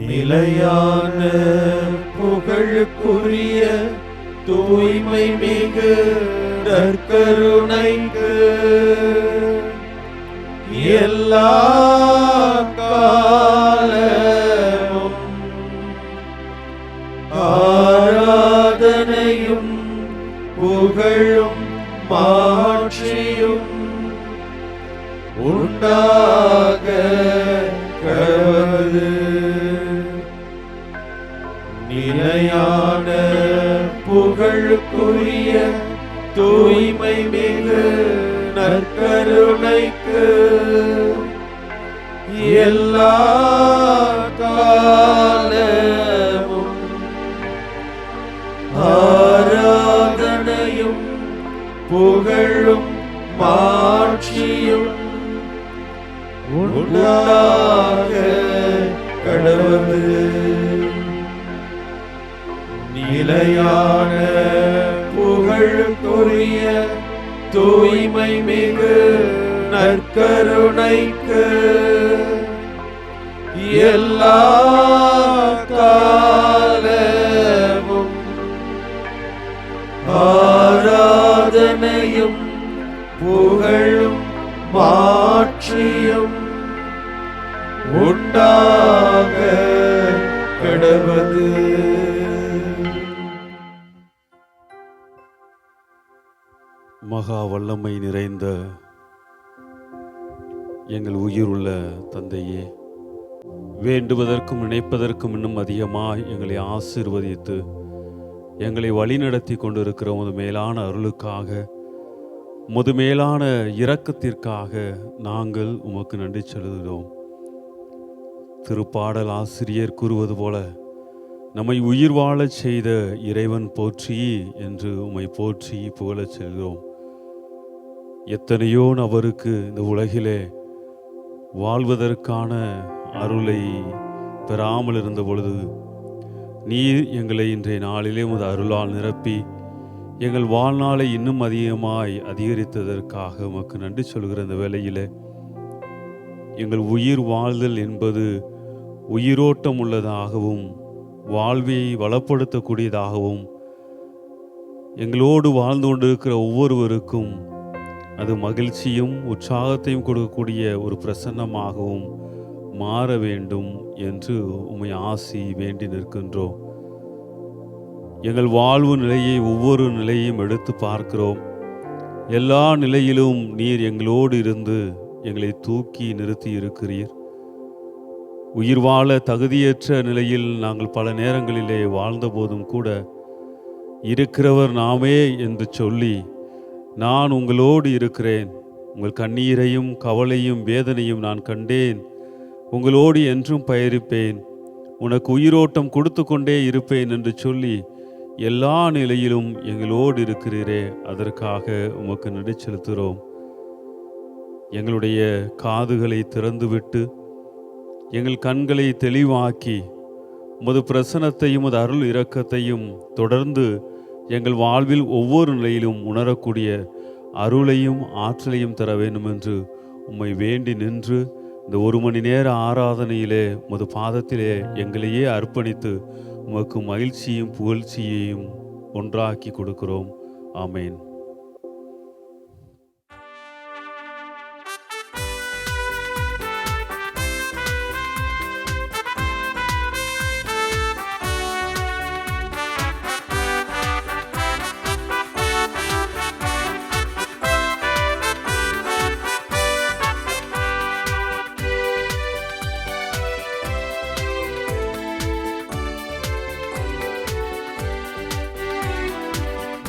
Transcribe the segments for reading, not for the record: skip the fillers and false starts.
நிலையான புகழுக்குரிய தூய்மை மிகு நற்கருணைக்கு எல்லா காலமும் ஆராதனையும் புகழும் மாட்சியும் உண்டாக கடவது. நிலையான புகழுக்குரிய தூய்மை மிகு நற்கருணைக்கு எல்லா காலமும் ஆராதனையும் புகழும் மாட்சியும் உண்டாக கடவது. நிலையான புகழுக்குரிய தூய்மை மிகு நற்கருணைக்கு எல்லா காலமும் ஆராதனையும் புகழும் மாட்சியும் உண்டாக கடவது. மகா வல்லமை நிறைந்த எங்கள் உயிருள்ள தந்தையே, வேண்டுவதற்கும் நினைப்பதற்கும் இன்னும் அதிகமாய் எங்களை ஆசீர்வதித்து எங்களை வழிநடத்தி கொண்டிருக்கிற உமது மேலான அருளுக்காக, உமது மேலான இரக்கத்திற்காக நாங்கள் உமக்கு நன்றி செலுத்துகிறோம். திருப்பாடல் ஆசிரியர் கூறுவது போல, நம்மை உயிர் வாழச் செய்த இறைவன் போற்றி என்று உம்மை போற்றி புகழச் செல்கிறோம். எத்தனையோ நபருக்கு இந்த உலகிலே வாழ்வதற்கான அருளை பெறாமல் இருந்த பொழுது நீர் எங்களை இன்றைய நாளிலே உமது அருளால் நிரப்பி எங்கள் வாழ்நாளை இன்னும் அதிகமாய் அதிகரித்ததற்காக உமக்கு நன்றி சொல்கிற இந்த வேளையிலே, எங்கள் உயிர் வாழ்தல் என்பது உயிரோட்டம் உள்ளதாகவும் வாழ்வை வளப்படுத்தக்கூடியதாகவும் எங்களோடு வாழ்ந்து கொண்டிருக்கிற ஒவ்வொருவருக்கும் அது மகிழ்ச்சியும் உற்சாகத்தையும் கொடுக்கக்கூடிய ஒரு பிரசன்னமாகவும் மாற வேண்டும் என்று உம்மை ஆசி வேண்டி நிற்கின்றோம். எங்கள் வாழ்வு நிலையை ஒவ்வொரு நிலையும் எடுத்து பார்க்கிறோம். எல்லா நிலையிலும் நீர் எங்களோடு இருந்து எங்களை தூக்கி நிறுத்தி இருக்கிறீர். உயிர் வாழ தகுதியற்ற நிலையில் நாங்கள் பல நேரங்களிலே வாழ்ந்த போதும் கூட இருக்கிறவர் நாமே என்று சொல்லி, நான் உங்களோடு இருக்கிறேன், உங்கள் கண்ணீரையும் கவலையும் வேதனையும் நான் கண்டேன், உங்களோடு என்றும் பயணிப்பேன், உனக்கு உயிரோட்டம் கொடுத்து கொண்டே இருப்பேன் என்று சொல்லி எல்லா நிலையிலும் எங்களோடு இருக்கிறீரே, அதற்காக உமக்கு நன்றி செலுத்துகிறோம். எங்களுடைய காதுகளை திறந்துவிட்டு எங்கள் கண்களை தெளிவாக்கி உமது பிரசன்னத்தையும் உமது அருள் இரக்கத்தையும் தொடர்ந்து எங்கள் வாழ்வில் ஒவ்வொரு நிலையிலும் உணரக்கூடிய அருளையும் ஆற்றலையும் தர வேண்டும் என்று உம்மை வேண்டி நின்று இந்த 1 மணி நேர ஆராதனையிலே உமது பாதத்திலே எங்களையே அர்ப்பணித்து உமக்கு மகிழ்ச்சியும் புகழ்ச்சியையும் ஒன்றாக்கி கொடுக்கிறோம். ஆமேன்.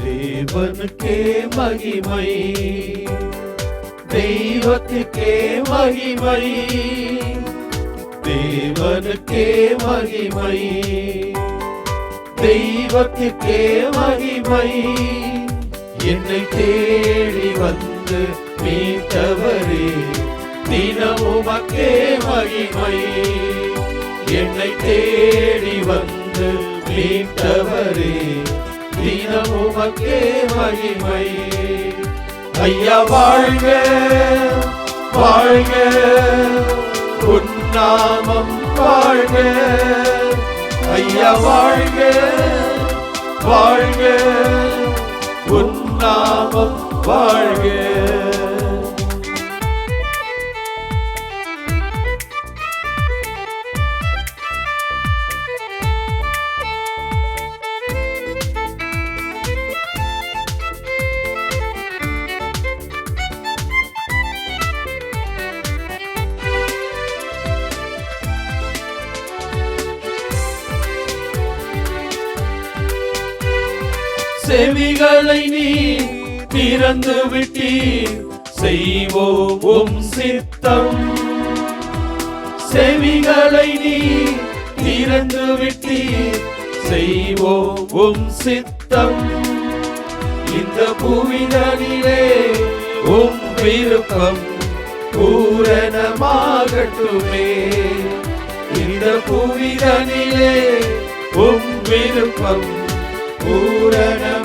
தேவனுக்கே மகிமை, தெய்வத்துக்கே மகிமை, தேவனுக்கே மகிமை, தெய்வத்துக்கே மகிமை. என்னை தேடி வந்து மீட்டவரே, தினம் உமக்கே மகிமை. என்னை தேடி வந்து மீட்டவரே, தினம் உமக்கே மகிமை. ஐயா வாழ்க வாழ்க, உன் நாமம் வாழ்க, ஐயா வாழ்க, வாழ்க, உன் நாமம் வாழ்க. செவிகளை நீ திறந்து விட்டீர், செய்வோம் உம் சித்தம். செவிகளை நீ திறந்து விட்டீர், செய்வோம் உம் சித்தம். இந்த புவிதனிலே உம் விருப்பம் பூரணமாகட்டுமே. இந்த புவிதனிலே உம் விருப்பம் பூரணமாகட்டுமே.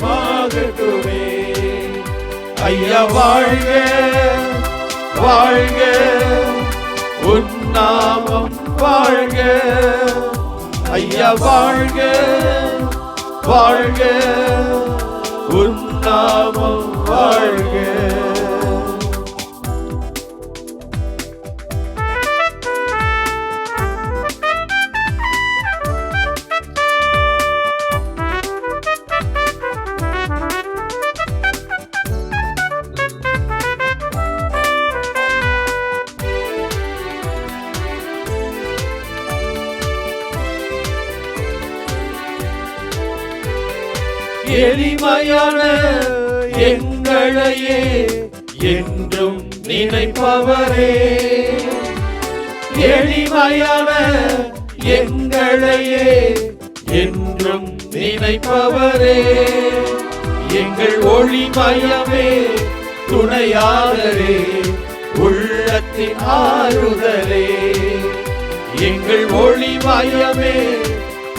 ஐயா வாழ்க, வாழ்க, உன் நாமம் வாழ்க. ஐயா வாழ்க, வாழ்க, உன் நாமம் வாழ்க. எளிமையான எங்களையே என்றும் நினைப்பவரே, எளிமையான எங்களையே என்றும் நினைப்பவரே, எங்கள் ஒளிமயமே துணையாளரே, உள்ளத்தின் ஆறுதலே. எங்கள் ஒளிமயமே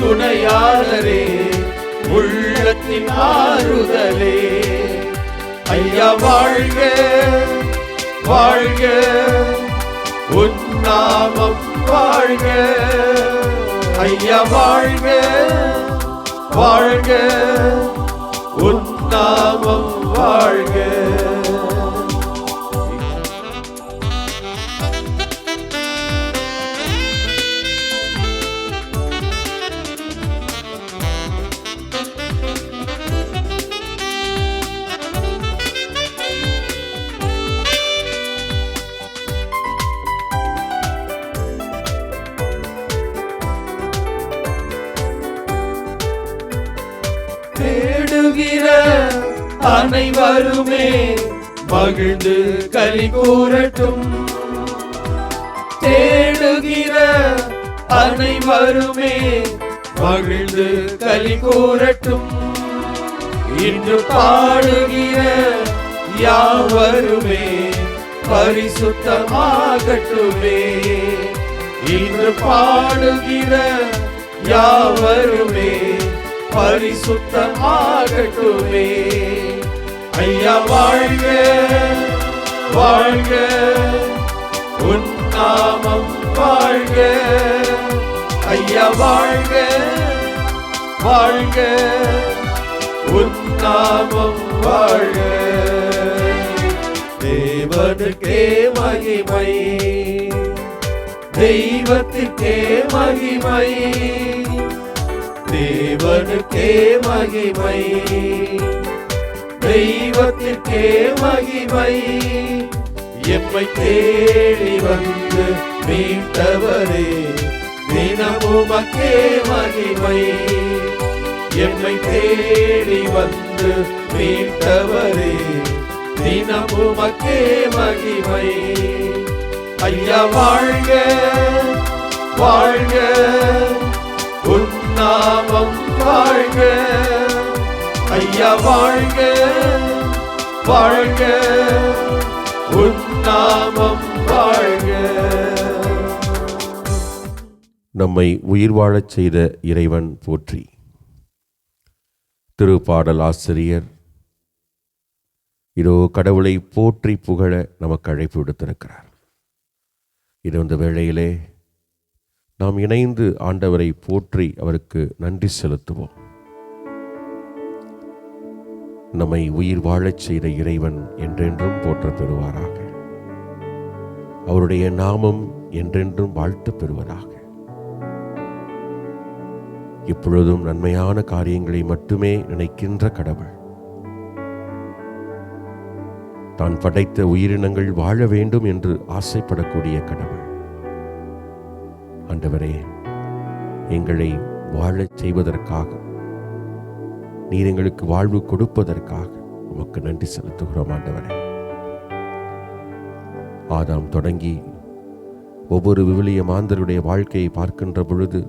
துணையாளரே, உள்ளத்தின் ஆறுதலே. ஐயா வாழ்க, வாழ்க, உன் நாமம் வாழ்க. ஐயா வாழ்க, வாழ்க, உன் நாமம் வாழ்க. தேடுகிற அனைவருமே மகிழ்ந்து களி கூறட்டும். தேடுகிற அனைவருமே மகிழ்ந்து களி கூறட்டும். இன்று பாடுகிற யாவருமே பரிசுத்தமாகட்டுமே. இன்று பாடுகிற யாவருமே பரிசுத்தமாகட்டுமே. ஐயா வாழ்க, வாழ்க, உன் நாமம் வாழ்க. ஐயா வாழ்க, வாழ்க, உன் நாமம் வாழ்க. தேவனுக்கே மகிமை, தெய்வத்திற்கே மகிமை. தேவனுக்கே மகிமை, தெய்வத்திற்கே மகிமை. எம்மை தேடி வந்து மீட்டவரே, தினமும் உமக்கே மகிமை. எம்மை தேடி வந்து மீட்டவரே, தினமும் உமக்கே மகிமை. ஐயா வாழ்க, வாழ்க, உன் நாமம் வாழ்க. ஐயா வாழ்க, வாழ்க, உன் நாமம் வாழ்க. நம்மை உயிர் வாழச் செய்த இறைவன் போற்றி. திருப்பாடல் ஆசிரியர் இதோ கடவுளை போற்றி புகழ நமக்கு அழைப்பு விடுத்திருக்கிறார். இது இந்த வேளையிலே நாம் இணைந்து ஆண்டவரை போற்றி அவருக்கு நன்றி செலுத்துவோம். நம்மை உயிர் வாழச் செய்த இறைவன் என்றென்றும் போற்ற பெறுவாராக. அவருடைய நாமம் என்றென்றும் வாழ்த்து பெறுவதாக. இப்பொழுதும் நன்மையான காரியங்களை மட்டுமே நினைக்கின்ற கடவுள், தான் படைத்த உயிரினங்கள் வாழ வேண்டும் என்று ஆசைப்படக்கூடிய கடவுள், ஆண்டவரே, எங்களை வாழச் செய்வதற்காக, நீர் எங்களுக்கு வாழ்வு கொடுப்பதற்காக உமக்கு நன்றி செலுத்துகிறோம். ஆண்டவரே, ஆதாம் தொடங்கி ஒவ்வொரு விவிலிய மாந்தருடைய வாழ்க்கையை பார்க்கின்ற பொழுது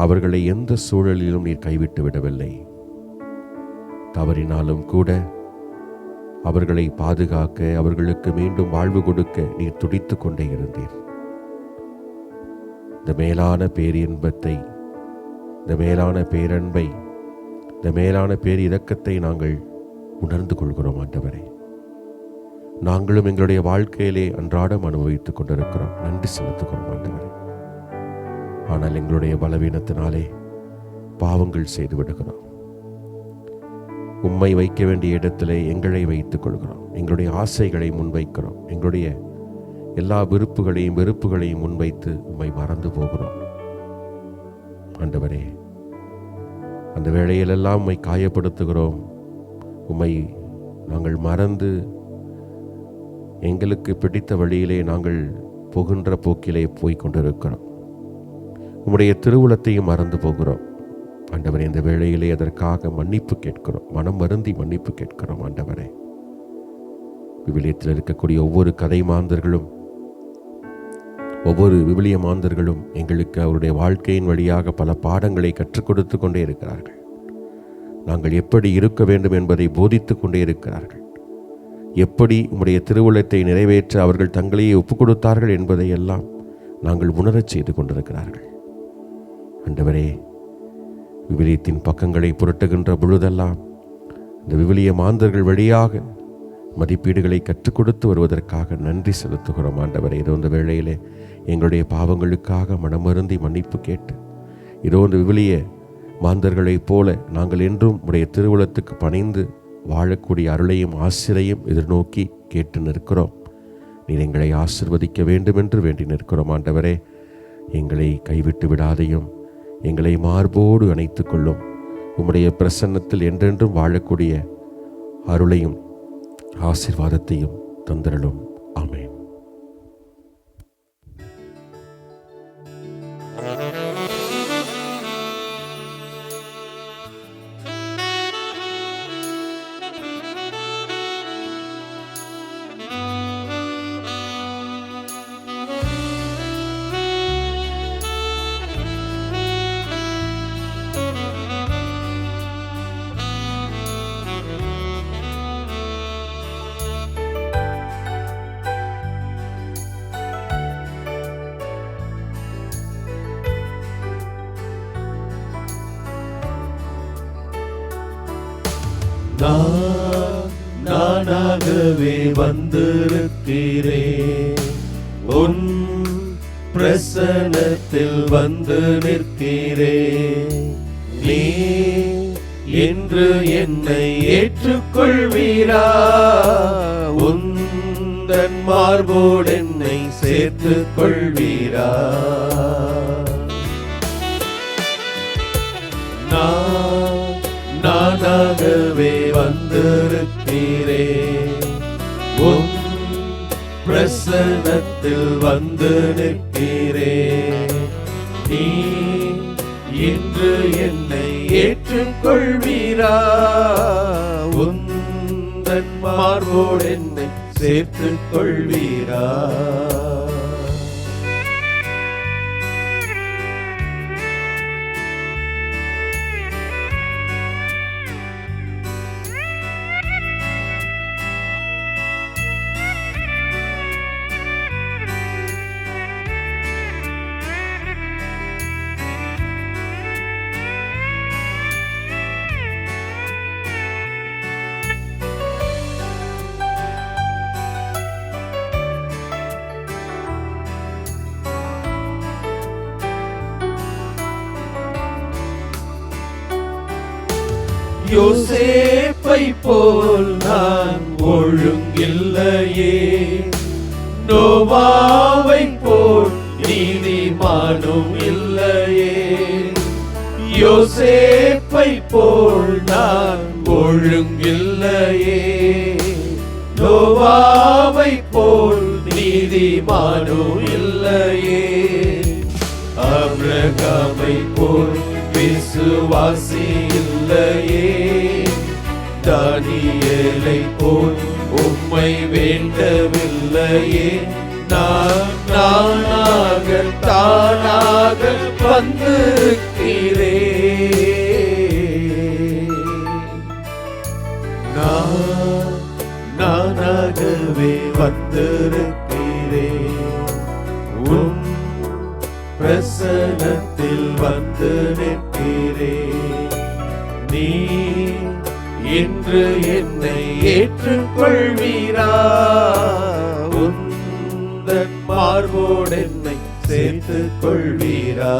அவர்களை எந்த சூழலிலும் நீர் கைவிட்டு விடவில்லை. தவறினாலும் கூட அவர்களை பாதுகாக்க, அவர்களுக்கு மீண்டும் வாழ்வு கொடுக்க நீர் துடித்துக் கொண்டே இருந்தீர். இந்த மேலான பேரின்பத்தை, இந்த மேலான பேரன்பை, இந்த மேலான பேரிரக்கத்தை நாங்கள் உணர்ந்து கொள்கிறோம். ஆண்டவரே, நாங்களும் எங்களுடைய வாழ்க்கையிலே அன்றாடம் அனுபவித்துக் கொண்டிருக்கிறோம். நன்றி செலுத்துகிறோம் ஆண்டவரே. ஆனால் எங்களுடைய பலவீனத்தினாலே பாவங்கள் செய்து விடுகிறோம். உம்மை வைக்க வேண்டிய இடத்திலே எங்களை வைத்துக் கொள்கிறோம். எங்களுடைய ஆசைகளை முன்வைக்கிறோம். எங்களுடைய எல்லா வெறுப்புகளையும் முன்வைத்து உம்மை மறந்து போகிறோம். ஆண்டவரே, அந்த வேளையிலெல்லாம் உம்மை காயப்படுத்துகிறோம். உம்மை நாங்கள் மறந்து எங்களுக்கு பிடித்த வழியிலே நாங்கள் போகின்ற போக்கிலே போய் கொண்டிருக்கிறோம். உம்முடைய திருவுளத்தையும் மறந்து போகிறோம். ஆண்டவரே, இந்த வேளையிலே அதற்காக மன்னிப்பு கேட்கிறோம். மனம் வருந்தி மன்னிப்பு கேட்கிறோம். ஆண்டவரே, விவிலியத்தில் இருக்கக்கூடிய ஒவ்வொரு கதை மாந்தர்களும், ஒவ்வொரு விவிலிய மாந்தர்களும் எங்களுக்கு அவருடைய வாழ்க்கையின் வழியாக பல பாடங்களை கற்றுக் கொடுத்து கொண்டே இருக்கிறார்கள். நாங்கள் எப்படி இருக்க வேண்டும் என்பதை போதித்து கொண்டே இருக்கிறார்கள். எப்படி உம்முடைய திருவுளத்தை நிறைவேற்ற அவர்கள் தங்களையே ஒப்புக் கொடுத்தார்கள் என்பதை எல்லாம் நாங்கள் உணரச் செய்து கொண்டிருக்கிறார்கள். ஆண்டவரே, விவிலியத்தின் பக்கங்களை புரட்டுகின்ற பொழுதெல்லாம் இந்த விவிலிய மாந்தர்கள் வழியாக மதிப்பீடுகளை கற்றுக் கொடுத்து வருவதற்காக நன்றி செலுத்துகிறோம். ஆண்டவரே, இதோ இந்த வேளையிலே எங்களுடைய பாவங்களுக்காக மனமருந்தி மன்னிப்பு கேட்டு, இதோ இந்த விவிலிய மாந்தர்களைப் போல நாங்கள் என்றும் உடைய திருவுளத்துக்கு பணிந்து வாழக்கூடிய அருளையும் ஆசிரையும் எதிர்நோக்கி கேட்டு நிற்கிறோம். நீர் எங்களை ஆசிர்வதிக்க வேண்டும் என்று வேண்டி நிற்கிறோம். ஆண்டவரே, எங்களை கைவிட்டு விடாதையும் எங்களை மார்போடு அணைத்துக் கொள்ளும். உம்முடைய பிரசன்னத்தில் என்றென்றும் வாழக்கூடிய அருளையும் ஆசீர்வாதத்தையும் தந்தருளும். ஆமென். நானாகவே வந்திருக்கிறேன், உன் பிரசன்னத்தில் வந்து நிற்கிறேன். நீ என்று என்னை ஏற்றுக்கொள்வீரா? உந்தன் மார்போடு என்னை சேர்த்துக் கொள்வீரா? நானாகவே வந்திருக்கிறேன், உன் பிரசன்னத்தில் வந்து நிற்கிறேன். நீ இன்று என்னை ஏற்றுக்கொள்வீரா? உந்தன் மார்போடு என்னை சேர்த்துக் கொள்வீரா? யோசேப்பை போல் நான் ஒழுங்கில்லையே, நோவாவை போல் நீதிமானும் இல்லையே. யோசேப்பை போல் நான் ஒழுங்கில்லையே, நோவாவை போல் நீதிமானும் இல்லையே. ஆபிரகாமை போல் விசுவாசி இல்லையே, தானியேலை போல் உம்மை வேண்டவில்லையே. நானாக தானாக வந்திருக்கிறேன், நானாகவே வந்திருக்கிறேன். உன் பிரசன்னத்தில் வந்து நிற்கிறேன். நீ இன்று என்னை ஏற்றுக்கொள்வீரா? உந்தன் மார்போடு என்னை சேர்த்துக் கொள்வீரா?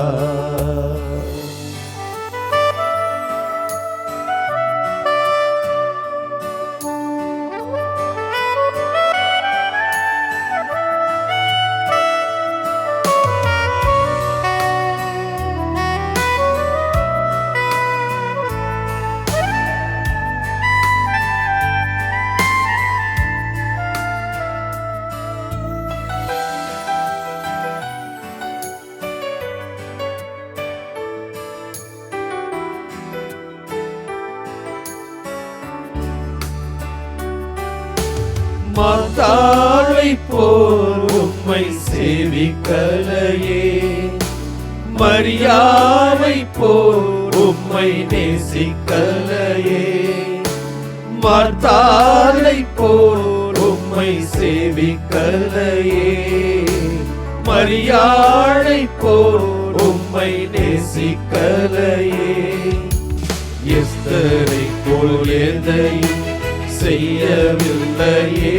மார்த்தாளை போல் உம்மை சேவிக்கலையே, மரியாவை போல் உம்மை நேசிக்கலையே. மார்த்தாளை போல் உம்மை சேவிக்கலையே, மரியாளை போல் உம்மை நேசிக்கலையே. எஸ்தரை போல் எதையும் செய்யவில்லையே,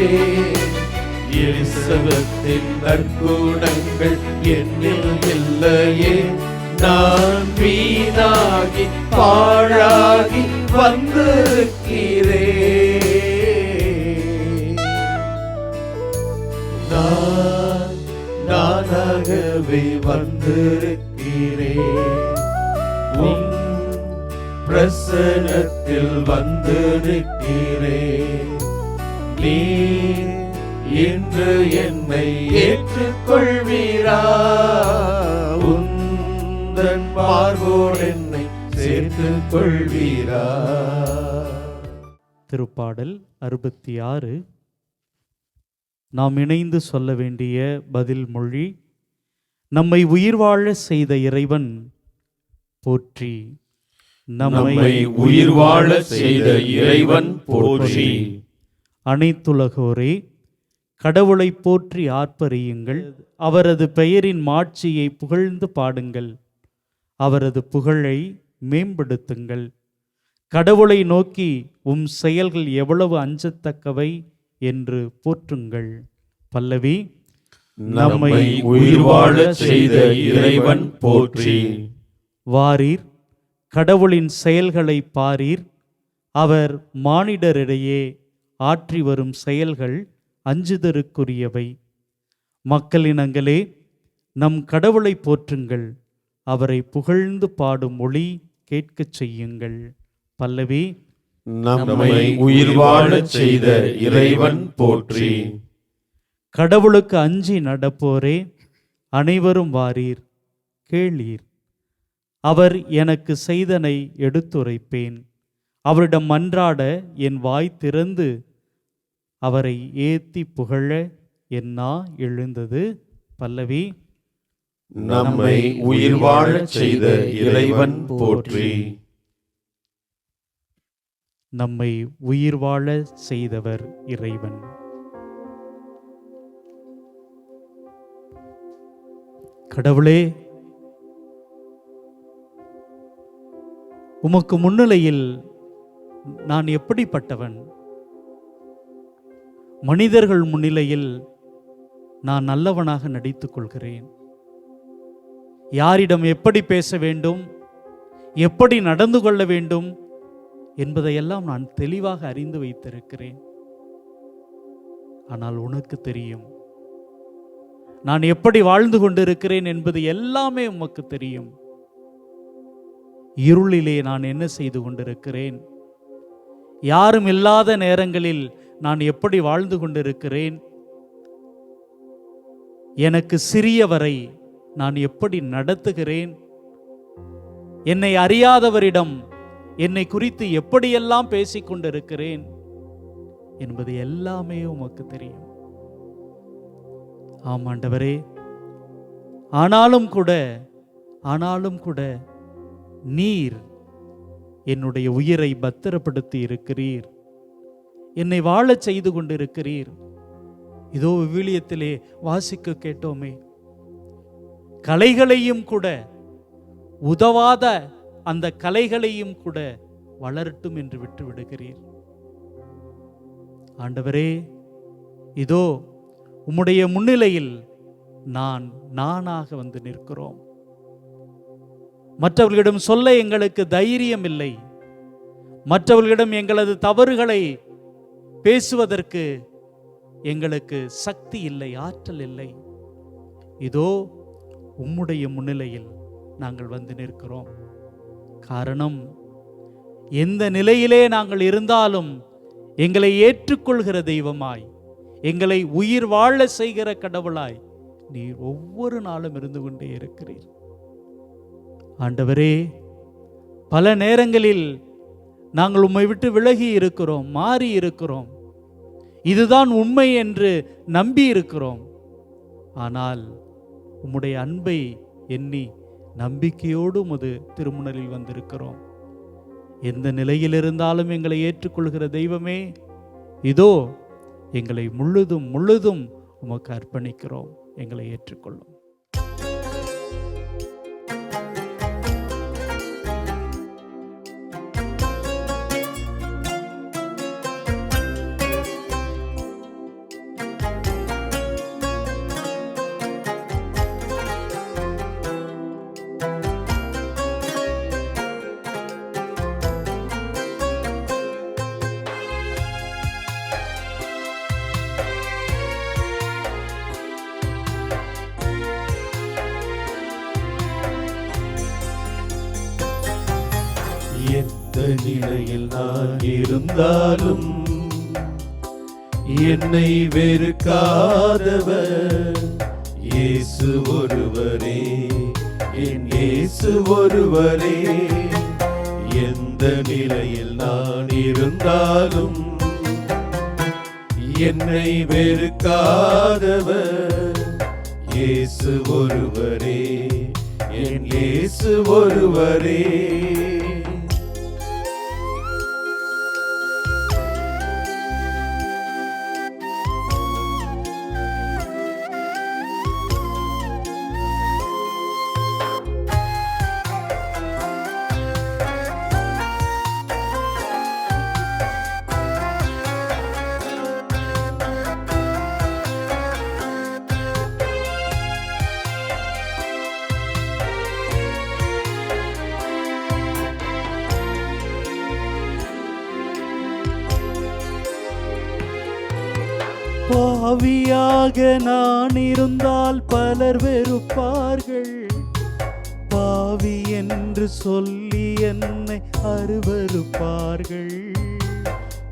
எலிசபெத்தின் நற்குணங்கள் என்னில் இல்லையே. நான் வீணாகி பாழாகி வந்திருக்கிறேன், நானாகவே வந்திருக்கிறேன். உன் பிரசன்னத்தில் வந்து நிற்கிறேன். நீ இன்று என்னை ஏற்றுக்கொள்வீரா? உந்தன் மார்போடு என்னை சேர்த்துக் கொள்வீரா? திருப்பாடல் 66. நாம் இணைந்து சொல்ல வேண்டிய பதில் மொழி: நம்மை உயிர் வாழ செய்த இறைவன் போற்றி. நம்மை உயிர் வாழ செய்த இறைவன் போற்றி. அனைத்துலகோரே, கடவுளை போற்றி ஆர்ப்பரியுங்கள். அவரது பெயரின் மாட்சியை புகழ்ந்து பாடுங்கள். அவரது புகழை மேம்படுத்துங்கள். கடவுளை நோக்கி உம் செயல்கள் எவ்வளவு அஞ்சத்தக்கவை என்று போற்றுங்கள். பல்லவி: நம்மை உயிர் வாழ செய்த இறைவன் போற்றி. வாரீர், கடவுளின் செயல்களை பாரீர். அவர் மானிடரிடையே ஆற்றி வரும் செயல்கள் அஞ்சுதற்குரியவை. மக்களினங்களே, நம் கடவுளை போற்றுங்கள். அவரை புகழ்ந்து பாடும் மொழி கேட்கச் செய்யுங்கள். பல்லவி: நம்மை உயிர் வாழ செய்த இறைவன் போற்றி. கடவுளுக்கு அஞ்சி நடப்போரே, அனைவரும் வாரீர், கேளீர். அவர் எனக்கு செய்தனை எடுத்துரைப்பேன். அவரிடம் மன்றாட என் வாய் திறந்து அவரை ஏத்தி புகழ என் நா எழுந்தது. பல்லவி: நம்மை உயிர் வாழ செய்த இறைவன் போற்றி. நம்மை உயிர் வாழ செய்தவர் இறைவன். கடவுளே, உமக்கு முன்னிலையில் நான் எப்படிப்பட்டவன்? மனிதர்கள் முன்னிலையில் நான் நல்லவனாக நடித்துக் கொள்கிறேன். யாரிடம் எப்படி பேச வேண்டும், எப்படி நடந்து கொள்ள வேண்டும் என்பதையெல்லாம் நான் தெளிவாக அறிந்து வைத்திருக்கிறேன். ஆனால் உனக்கு தெரியும், நான் எப்படி வாழ்ந்து கொண்டிருக்கிறேன் என்பது எல்லாமே உமக்கு தெரியும். இருளிலே நான் என்ன செய்து கொண்டிருக்கிறேன், யாரும் இல்லாத நேரங்களில் நான் எப்படி வாழ்ந்து கொண்டிருக்கிறேன், எனக்கு சிறியவரை நான் எப்படி நடத்துகிறேன், என்னை அறியாதவரிடம் என்னை குறித்து எப்படியெல்லாம் பேசிக் கொண்டிருக்கிறேன் என்பது எல்லாமே உமக்கு தெரியும். ஆம் ஆண்டவரே, ஆனாலும் கூட நீர் என்னுடைய உயிரை பத்திரப்படுத்தி இருக்கிறீர், என்னை வாழச் செய்து கொண்டிருக்கிறீர். இதோ விவிலியத்திலே வாசிக்க கேட்டோமே, கலைகளையும் கூட, உதவாத அந்த கலைகளையும் கூட வளரட்டும் என்று விட்டு விடுகிறீர். ஆண்டவரே, இதோ உம்முடைய முன்னிலையில் நானாக வந்து நிற்கிறோம். மற்றவர்களிடம் சொல்ல எங்களுக்கு தைரியம் இல்லை, மற்றவர்களிடம் எங்களது தவறுகளை பேசுவதற்கு எங்களுக்கு சக்தி இல்லை, ஆற்றல் இல்லை. இதோ உம்முடைய முன்னிலையில் நாங்கள் வந்து நிற்கிறோம். காரணம், எந்த நிலையிலே நாங்கள் இருந்தாலும் எங்களை ஏற்றுக்கொள்கிற தெய்வமாய், எங்களை உயிர் வாழ செய்கிற கடவுளாய் நீர் ஒவ்வொரு நாளும் இருந்து கொண்டே இருக்கிறீர். ஆண்டவரே, பல நேரங்களில் நாங்கள் உம்மை விட்டு விலகி இருக்கிறோம், மாறி இருக்கிறோம், இதுதான் உண்மை என்று நம்பி இருக்கிறோம். ஆனால் உம்முடைய அன்பை எண்ணி நம்பிக்கையோடு உமது திருமுன்னலில் வந்திருக்கிறோம். எந்த நிலையில் இருந்தாலும் எங்களை ஏற்றுக்கொள்கிற தெய்வமே, இதோ எங்களை முழுதும் உமக்கு அர்ப்பணிக்கிறோம். எங்களை ஏற்றுக்கொள்ளும். எந்த நிலையில் நான் இருந்தாலும் என்னை வெறுக்காதவர் இயேசு ஒருவரே, என் இயேசு ஒருவரே. எந்த நிலையில் நான் இருந்தாலும் என்னை வெறுக்காதவர் இயேசு ஒருவரே, என் இயேசு ஒருவரே. பாவியாக நான் இருந்தால் பலர் வெறுப்பார்கள், பாவி என்று சொல்லி என்னை அருவருப்பார்கள்.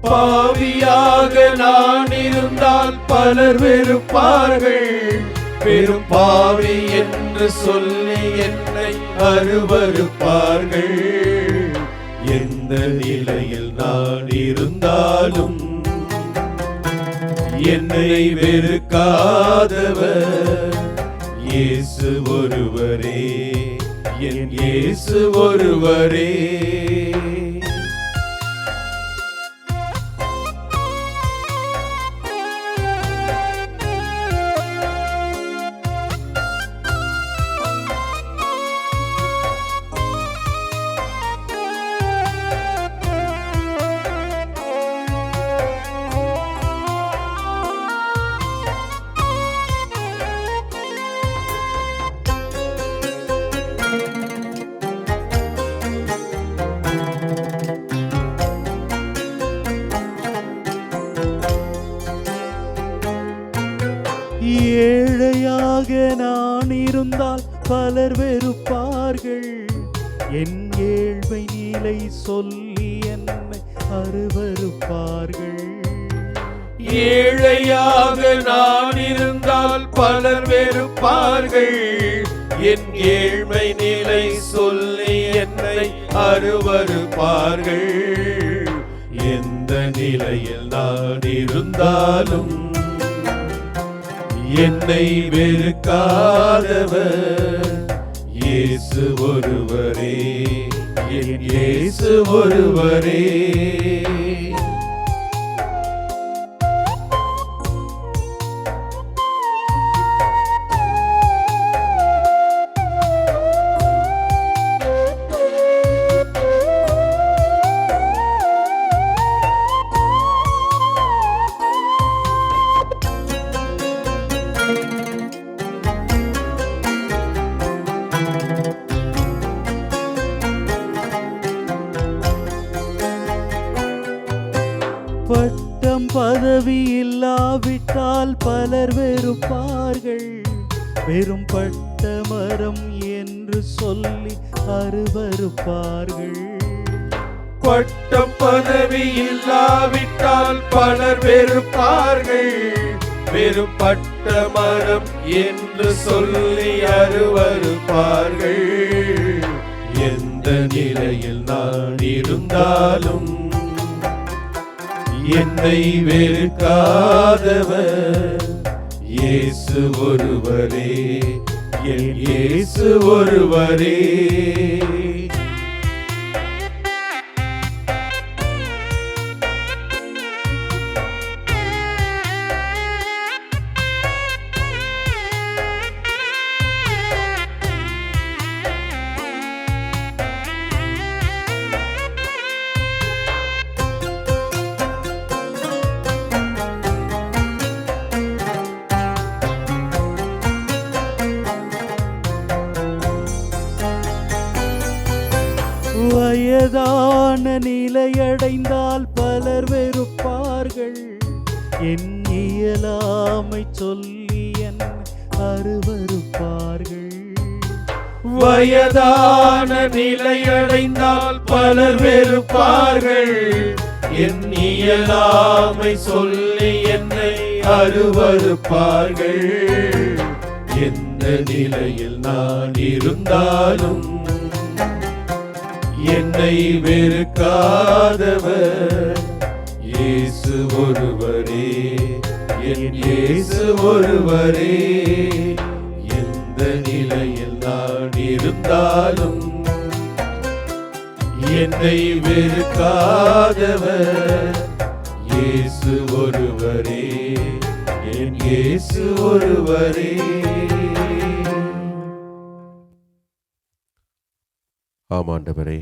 பாவியாக நான் இருந்தால் பலர் வெறுப்பார்கள், பெரும் பாவி என்று சொல்லி என்னை அருவருப்பார்கள். எந்த நிலையில் நான் இருந்தாலும் என்னை வெறுக்காதவர் இயேசு ஒருவரே, என் இயேசு ஒருவரே. வெறுப்பார்கள். என் ஏழ்மை நிலை சொல்லி என்னை அருவருப்பார்கள். ஏழையாக நான் இருந்தால் பலர் வெறுப்பார்கள். என் ஏழ்மை நிலை சொல்லி என்னை அருவருப்பார்கள். எந்த நிலையில் நான் இருந்தாலும் என்னை வெறுக்காதவர் இயேசு ஒருவரே, என் இயேசு ஒருவரே. பட்டம் பதவி இல்லாவிட்டால் பலர் வெறுப்பார்கள். வெறும் பட்ட மரம் என்று சொல்லி அருவருப்பார்கள். பட்டம் பதவி இல்லாவிட்டால் பலர் வெறுப்பார்கள். வெறும் பட்ட மரம் என்று சொல்லி அருவருப்பார்கள். எந்த நிலையில் நான் இருந்தாலும் என்னை வெறுக்காதவர் இயேசு ஒருவரே, என் இயேசு ஒருவரே. வயதான நிலையடைந்தால் பலர் வெறுப்பார்கள். என் இயலாமை சொல்லி என்னை அருவருப்பார்கள். வயதான நிலையடைந்தால் பலர் வெறுப்பார்கள். என் இயலாமை சொல்லி என்னை அருவருப்பார்கள். எந்த நிலையில் நான் இருந்தாலும் என்னை வெறுக்காதவர் இயேசு ஒருவரே, என் இயேசு ஒருவரே. எந்த நிலையில் நான் இருந்தாலும் என்னை வெறுக்காதவர் இயேசு ஒருவரே, என் இயேசு ஒருவரே. ஆமாண்டவரே,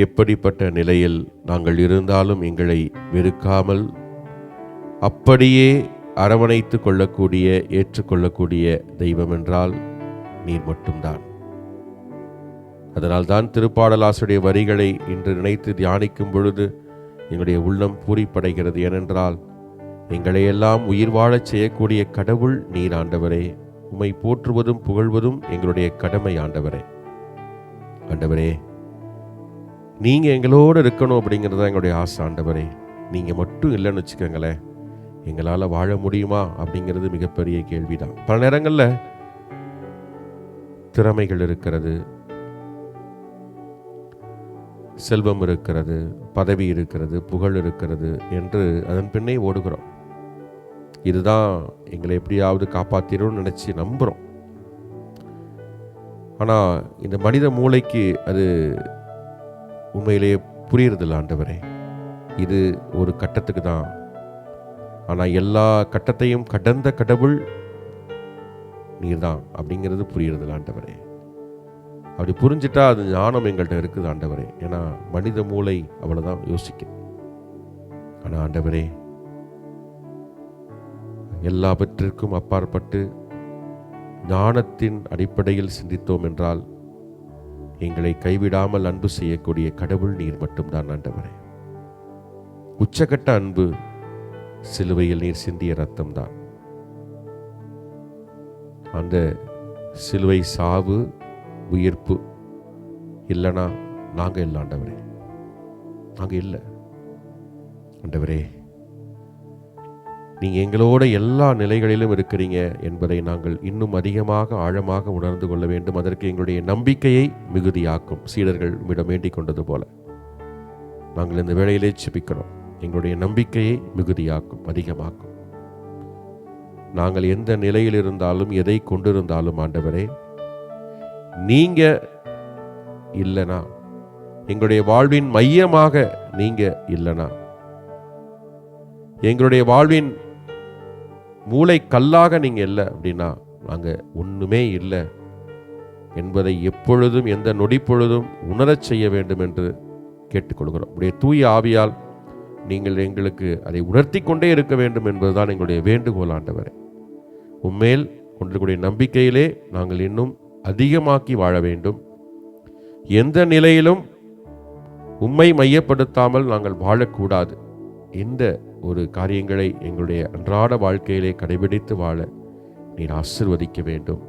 எப்படிப்பட்ட நிலையில் நாங்கள் இருந்தாலும் எங்களை வெறுக்காமல் அப்படியே அரவணைத்து கொள்ளக்கூடிய, ஏற்றுக்கொள்ளக்கூடிய தெய்வம் என்றால் நீர் மட்டும்தான். அதனால்தான் திருப்பாடலாசுடைய வரிகளை இன்று நினைத்து தியானிக்கும் பொழுது எங்களுடைய உள்ளம் பூரிப்படைகிறது. ஏனென்றால் எங்களையெல்லாம் உயிர் வாழச் செய்யக்கூடிய கடவுள் நீர் ஆண்டவரே. உம்மை போற்றுவதும் புகழ்வதும் எங்களுடைய கடமை ஆண்டவரே. ஆண்டவரே, நீங்கள் எங்களோடு இருக்கணும் அப்படிங்கிறது தான் எங்களுடைய ஆசை ஆண்டவரே. நீங்கள் மட்டும் இல்லைன்னு வச்சுக்கோங்களேன், எங்களால் வாழ முடியுமா அப்படிங்கிறது மிகப்பெரிய கேள்விதான். பல நேரங்களில் திறமைகள் இருக்கிறது, செல்வம் இருக்கிறது, பதவி இருக்கிறது, புகழ் இருக்கிறது என்று அதன் பின்னே ஓடுகிறோம். இதுதான் எங்களை எப்படியாவது காப்பாற்றிடும்னு நினச்சி நம்புகிறோம். ஆனால் இந்த மனித மூளைக்கு அது உண்மையிலேயே புரியறதில்ல ஆண்டவரே. இது ஒரு கட்டத்துக்கு தான். ஆனால் எல்லா கட்டத்தையும் கடந்த கடவுள் நீர் தான் அப்படிங்கிறது புரியறதில்ல ஆண்டவரே. அப்படி புரிஞ்சிட்டா அது ஞானம் எங்கள்கிட்ட இருக்குது ஆண்டவரே. ஏன்னா மனித மூளை அவ்வளோதான் யோசிக்கும். ஆனால் ஆண்டவரே, எல்லாவற்றிற்கும் அப்பாற்பட்டு ஞானத்தின் அடிப்படையில் சிந்தித்தோம் என்றால் எங்களை கைவிடாமல் அன்பு செய்யக்கூடிய கடவுள் நீர் மட்டும்தான் ஆண்டவரே. உச்சகட்ட அன்பு சிலுவையில் நீர் சிந்திய ரத்தம்தான். அந்த சிலுவை சாவு உயிர்ப்பு இல்லைன்னா நாங்கள் இல்லை ஆண்டவரே, நாங்கள் இல்லை ஆண்டவரே. நீங்கள் எங்களோட எல்லா நிலைகளிலும் இருக்கிறீங்க என்பதை நாங்கள் இன்னும் அதிகமாக ஆழமாக உணர்ந்து கொள்ள வேண்டும். அதற்கு எங்களுடைய நம்பிக்கையை மிகுதியாக்கும். சீடர்கள் உம்மிடம் வேண்டிக் கொண்டது போல நாங்கள் இந்த வேளையிலே ஜெபிக்கிறோம். எங்களுடைய நம்பிக்கையை மிகுதியாக்கும், அதிகமாக்கும். நாங்கள் எந்த நிலையில் இருந்தாலும் எதை கொண்டிருந்தாலும் ஆண்டவரே, நீங்க இல்லைனா, எங்களுடைய வாழ்வின் மையமாக நீங்க இல்லைனா, எங்களுடைய வாழ்வின் மூளை கல்லாக நீங்க இல்லை அப்படின்னா நாங்கள் ஒன்றுமே இல்லை என்பதை எப்பொழுதும் எந்த நொடி பொழுதும் உணரச் செய்ய வேண்டும் என்று கேட்டுக்கொள்கிறோம். உடைய தூய ஆவியால் நீங்கள் எங்களுக்கு அதை உணர்த்தி கொண்டே இருக்க வேண்டும் என்பதுதான் எங்களுடைய வேண்டுகோள் ஆண்டவரே. உம்மேல் கொண்டிருக்கூடிய நம்பிக்கையிலே நாங்கள் இன்னும் அதிகமாக்கி வாழ வேண்டும். எந்த நிலையிலும் உம்மை மையப்படுத்தாமல் நாங்கள் வாழக்கூடாது. இந்த ஒரு காரியங்களை எங்களுடைய அன்றாட வாழ்க்கையிலே கடைபிடித்து வாழ நீர் ஆசீர்வதிக்க வேண்டும்,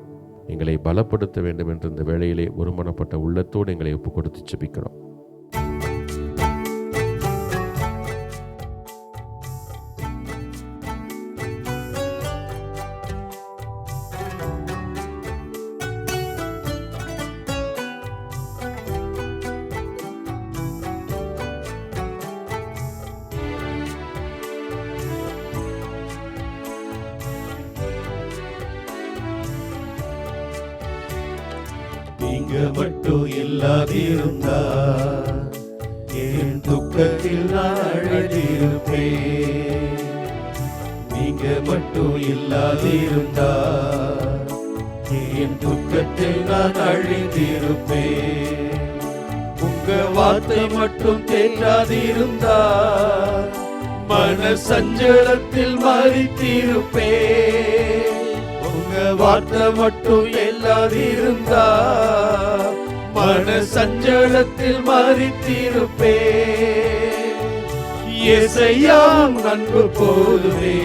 எங்களை பலப்படுத்த வேண்டும் என்று இந்த வேளையிலே ஒருமனப்பட்ட உள்ளத்தோடு எங்களை ஒப்பு கொடுத்து ஜெபிக்கிறோம். நீங்க மட்டும் இல்லாதிருந்தா என் துக்கத்தில் நான் அழுதிருப்பேன். நீங்க மட்டும் இல்லாதிருந்தா என் துக்கத்தில் நான் அழுதிருப்பேன். உங்க வார்த்தை மட்டும் தேற்றாதிருந்தா மன சஞ்சலத்தில் மறித்திருப்பேன். உங்க வார்த்தை மட்டும் இல்லாதிருந்தா மன சஞ்சலத்தில் மறித்திருப்பேன். இயேசையா அன்பு போதுமே,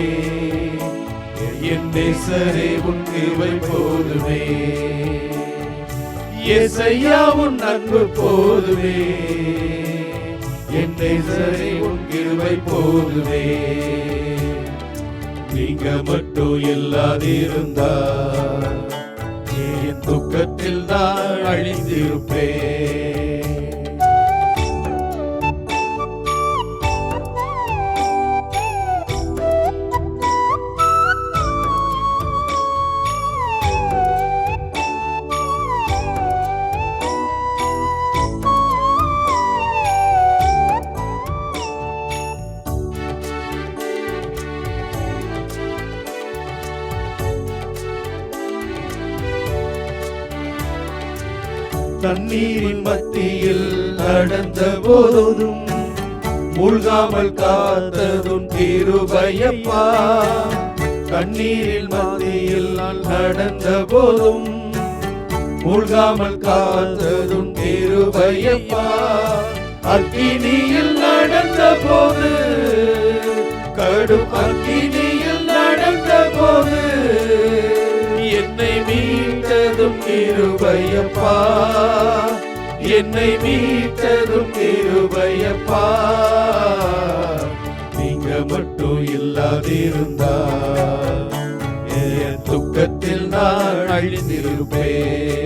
என் நேசரே உன் கிருபை போதுமே. இயேசையா உன் அன்பு போதுமே, என் நேசரே உன் கிருபை போதுமே. நீங்க மட்டும் இல்லாதிருந்தா என் துக்கத்தில் நான் அழிந்திருப்பேன். தண்ணீரின் மத்தியில் நடந்த போதும் மூழ்காமல் காத்ததும் கிருபையப்பா. கண்ணீரில் மத்தியில் நடந்த போதும் மூழ்காமல் காத்ததும் கிருபையப்பா. அக்கினியில் நடந்த போது, கடும் அக்கினியில் நடந்த போது என்னை மீட்டதும் கிருபையப்பா. என்னை மீட்டதும் கிருபையப்பா. நீங்க மட்டும் இல்லாதிருந்தா என் துக்கத்தில் நான் அழிந்திருப்பேன்.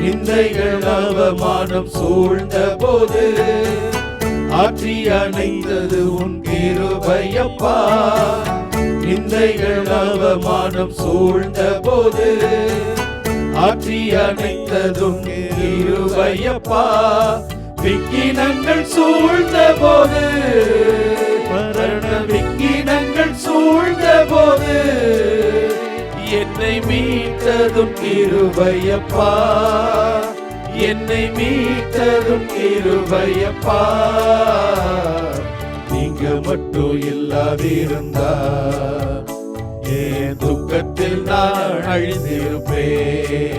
நிந்தைகள் அவமானம் சூழ்ந்த போது ஆற்றி அணைத்தது உன் கிருபையப்பா. நிந்தைகள் அவமானம் சூழ்ந்த போது ஆற்றி அணைத்ததும் கிருபையப்பா. விக்கினங்கள் சூழ்ந்த போது, மரண விக்கினங்கள் சூழ்ந்த போது என்னை மீட்டதும் கிருபையப்பா. என்னை மீட்டதும் கிருபையப்பா. நீங்க மட்டும் இல்லாதிருந்தா என் துக்கத்தில் நான் அழிந்திருப்பேன்.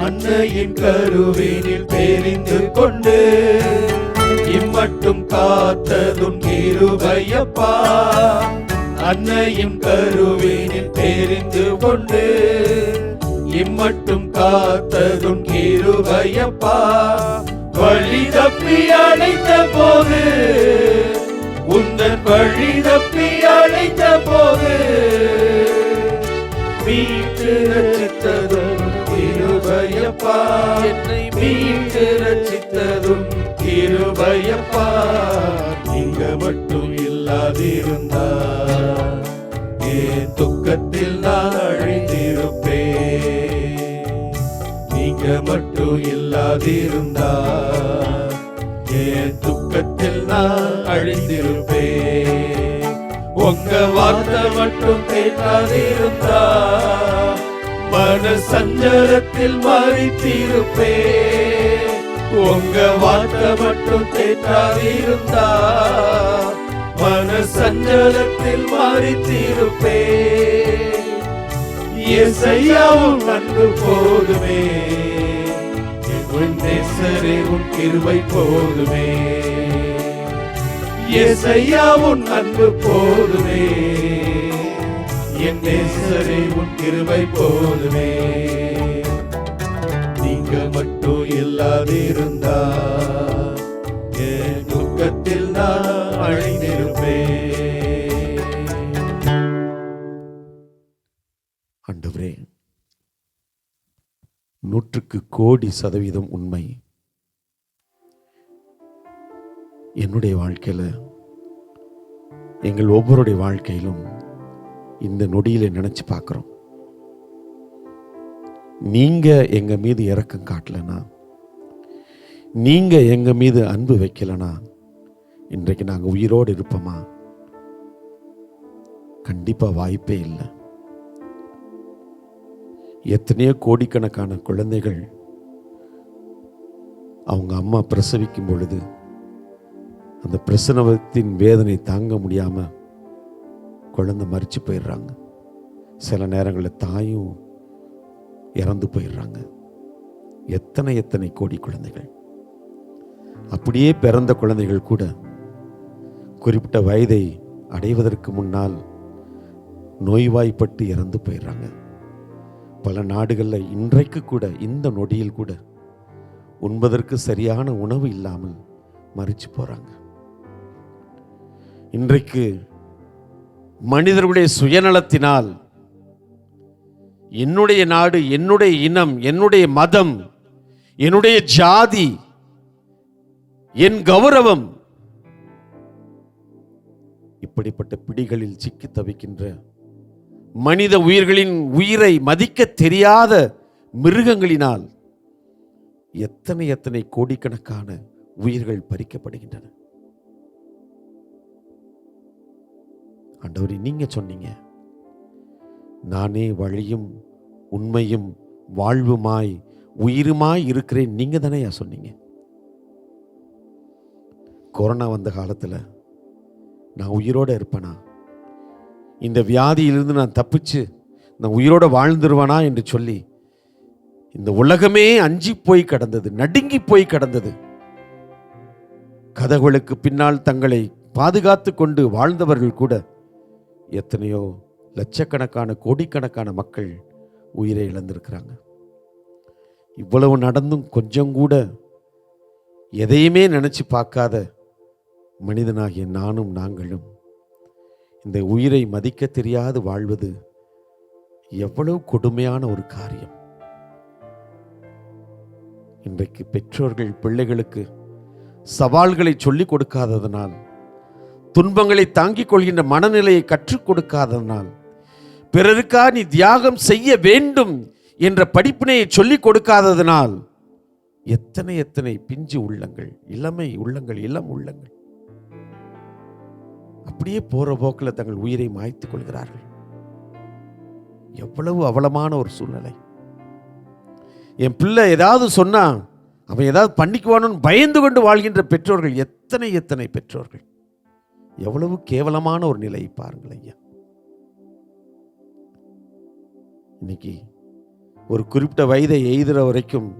அன்னையின் கருவினில் தெரிந்து கொண்டு இம்மட்டும் காத்ததும் கிருபையப்பா. அன்னையின் கருவினில் தெரிந்து கொண்டு இம்மட்டும் காத்ததும் கிருபையப்பா. வழி தப்பி அழைத்த போது, உந்தன் வழி தப்பி அழைத்த போது மீட்டு ரட்சித்ததும் கிருபையப்பா. என்னை மீட்டு ரட்சித்ததும் கிருபையப்பா. நீங்க மட்டும் இல்லாதிருந்தா என் துக்கத்தில் நான் அழிந்திருப்பேன். நீங்க மட்டும் இல்லாதிருந்தா என் துக்கத்தில் நான் அழிந்திருப்பேன். உங்க வார்த்தை மட்டும் கேட்காதிருந்தா மன சஞ்சலத்தில் மறித்திருப்பேன். உங்க வார்த்தை மட்டும் கேட்காதிருந்தா மன சஞ்சலத்தில் மறித்திருப்பேன். இயேசையாவும் அன்பு போதுமே, என் நேசரே உன் கிருபை போதுமே. இயேசையாவும் அன்பு போதுமே, என் நேசரே உன் கிருபை போதுமே. நீங்க மட்டும் இல்லாதிருந்தா என் துக்கத்தில் நான் அழிந்திருப்பேன். ஆண்டவரே, 100% உண்மை. என்னுடைய வாழ்க்கையில், எங்கள் ஒவ்வொருடைய வாழ்க்கையிலும் இந்த நொடியில நினைச்சு பார்க்கிறோம். நீங்க எங்க மீது இரக்கம் காட்டலனா, நீங்க எங்க மீது அன்பு வைக்கலனா இன்றைக்கு நாங்க உயிரோடு இருப்போமா? கண்டிப்பா வாய்ப்பே இல்லை. எத்தனையோ கோடிக்கணக்கான குழந்தைகள் அவங்க அம்மா பிரசவிக்கும் பொழுது அந்த பிரசவத்தின் வேதனை தாங்க முடியாம குழந்தை மரிச்சு போயிடுறாங்க. சில நேரங்களில் தாயும் இறந்து போயிடுறாங்க. எத்தனை கோடி குழந்தைகள். அப்படியே பிறந்த குழந்தைகள் கூட குறிப்பிட்ட வயதை அடைவதற்கு முன்னால் நோய்வாய்ப்பட்டு இறந்து போயிடுறாங்க. பல நாடுகளில் இன்றைக்கு கூட, இந்த நொடியில் கூட உண்பதற்கு சரியான உணவு இல்லாமல் மரிச்சு போறாங்க. இன்றைக்கு மனிதர்களுடைய சுயநலத்தினால் என்னுடைய நாடு, என்னுடைய இனம், என்னுடைய மதம், என்னுடைய ஜாதி, என் கௌரவம், இப்படிப்பட்ட பிடிகளில் சிக்கி தவிக்கின்ற மனித உயிர்களின் உயிரை மதிக்க தெரியாத மிருகங்களினால் எத்தனை கோடிக்கணக்கான உயிர்கள் பறிக்கப்படுகின்றன. ஆண்டவரே, நீங்க சொன்னீங்க, நானே வழியும் உண்மையும் வாழ்வுமாய் உயிருமாய் இருக்கிறேன். நீங்க தானே சொன்னீங்க. கொரோனா வந்த காலத்தில் நான் உயிரோட இருப்பேனா, இந்த வியாதியிலிருந்து நான் தப்பிச்சு நான் உயிரோட வாழ்ந்துருவானா என்று சொல்லி இந்த உலகமே அஞ்சி போய் கடந்தது, நடுங்கி போய் கடந்தது. கதவுகளுக்கு பின்னால் தங்களை பாதுகாத்து கொண்டு வாழ்ந்தவர்கள் கூட எத்தனையோ லட்சக்கணக்கான கோடிக்கணக்கான மக்கள் உயிரை இழந்திருக்கிறாங்க. இவ்வளவு நடந்தும் கொஞ்சம் கூட எதையுமே நினைச்சு பார்க்காத மனிதனாகிய நானும் நாங்களும் இந்த உயிரை மதிக்க தெரியாது வாழ்வது எவ்வளவு கொடுமையான ஒரு காரியம். இன்றைக்கு பெற்றோர்கள் பிள்ளைகளுக்கு சவால்களை சொல்லிக் கொடுக்காததனால், துன்பங்களை தாங்கிக் கொள்கின்ற மனநிலையை கற்றுக் கொடுக்காததனால், பிறருக்கா நீ தியாகம் செய்ய வேண்டும் என்ற படிப்பினையை சொல்லிக் கொடுக்காததனால் எத்தனை எத்தனை பிஞ்சு உள்ளங்கள், இளமை உள்ளங்கள், இளம் உள்ளங்கள் அப்படியே போற போக்கில் தங்கள் உயிரை மாய்த்துக் கொள்கிறார்கள். எவ்வளவு அவலமான ஒரு சூழ்நிலை. என் பிள்ளை ஏதாவது சொன்னா அவன் ஏதாவது பண்ணிக்குவானு பயந்து கொண்டு வாழ்கின்ற பெற்றோர்கள் எத்தனை எத்தனை பெற்றோர்கள். எவ்வளவு கேவலமான ஒரு நிலை பாருங்கள் ஐயா. இன்னைக்கு ஒரு குறிப்பிட்ட வயதை எய்துற வரைக்கும்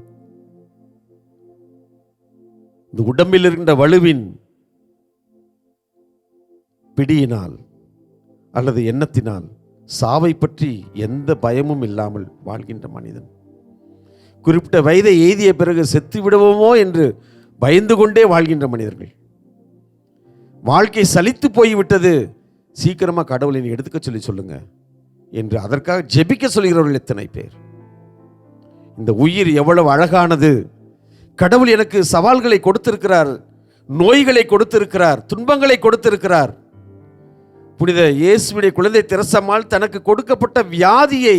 இந்த உடம்பில் இருக்கின்ற வலுவின் பிடியினால் அல்லது எண்ணத்தினால் சாவை பற்றி எந்த பயமும் இல்லாமல் வாழ்கின்ற மனிதன், குறிப்பிட்ட வயதை எய்திய பிறகு செத்து விடுவோமோ என்று பயந்து கொண்டே வாழ்கின்ற மனிதர்கள், வாழ்க்கை சலித்து போய்விட்டது, சீக்கிரமா கடவுளை எடுத்துக்க சொல்லி சொல்லுங்க என்று அதற்காக ஜெபிக்க சொல்கிறவர்கள் எத்தனை பேர். இந்த உயிர் எவ்வளவு அழகானது. கடவுள் எனக்கு சவால்களை கொடுத்திருக்கிறார், நோய்களை கொடுத்திருக்கிறார், துன்பங்களை கொடுத்திருக்கிறார். புனித இயேசுவுடைய குழந்தை தெரசம்மாள் தனக்கு கொடுக்கப்பட்ட வியாதியை